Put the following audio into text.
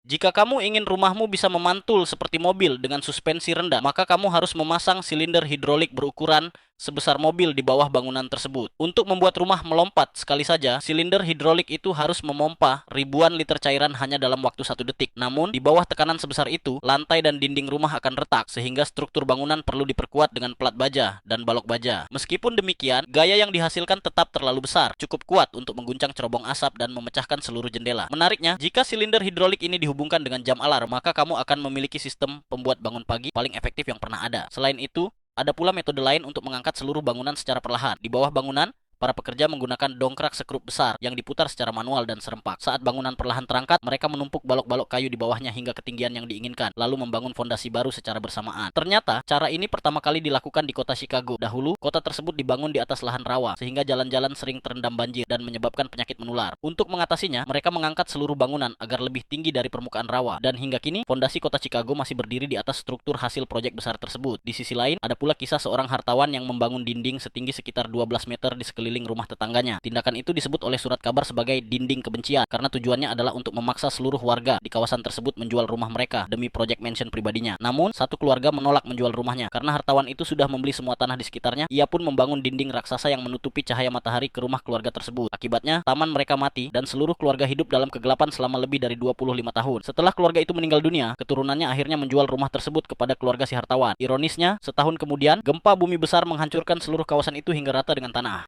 Jika kamu ingin rumahmu bisa memantul seperti mobil dengan suspensi rendah, maka kamu harus memasang silinder hidrolik berukuran sebesar mobil di bawah bangunan tersebut. Untuk membuat rumah melompat sekali saja, silinder hidrolik itu harus memompa ribuan liter cairan hanya dalam waktu 1 detik. Namun, di bawah tekanan sebesar itu, lantai dan dinding rumah akan retak, sehingga struktur bangunan perlu diperkuat dengan plat baja dan balok baja. Meskipun demikian, gaya yang dihasilkan tetap terlalu besar, cukup kuat untuk mengguncang cerobong asap dan memecahkan seluruh jendela. Menariknya, jika silinder hidrolik ini dihubungkan dengan jam alarm, maka kamu akan memiliki sistem pembuat bangun pagi paling efektif yang pernah ada. Selain itu, ada pula metode lain untuk mengangkat seluruh bangunan secara perlahan. Di bawah bangunan, para pekerja menggunakan dongkrak sekrup besar yang diputar secara manual dan serempak. Saat bangunan perlahan terangkat, mereka menumpuk balok-balok kayu di bawahnya hingga ketinggian yang diinginkan, lalu membangun fondasi baru secara bersamaan. Ternyata, cara ini pertama kali dilakukan di kota Chicago. Dahulu, kota tersebut dibangun di atas lahan rawa, sehingga jalan-jalan sering terendam banjir dan menyebabkan penyakit menular. Untuk mengatasinya, mereka mengangkat seluruh bangunan agar lebih tinggi dari permukaan rawa. Dan hingga kini, fondasi kota Chicago masih berdiri di atas struktur hasil proyek besar tersebut. Di sisi lain, ada pula kisah seorang hartawan yang membangun dinding setinggi sekitar 12 meter di sekeliling rumah tetangganya. Tindakan itu disebut oleh surat kabar sebagai dinding kebencian karena tujuannya adalah untuk memaksa seluruh warga di kawasan tersebut menjual rumah mereka demi project mansion pribadinya. Namun, satu keluarga menolak menjual rumahnya karena hartawan itu sudah membeli semua tanah di sekitarnya. Ia pun membangun dinding raksasa yang menutupi cahaya matahari ke rumah keluarga tersebut. Akibatnya, taman mereka mati dan seluruh keluarga hidup dalam kegelapan selama lebih dari 25 tahun. Setelah keluarga itu meninggal dunia, keturunannya akhirnya menjual rumah tersebut kepada keluarga si hartawan. Ironisnya, setahun kemudian, gempa bumi besar menghancurkan seluruh kawasan itu hingga rata dengan tanah.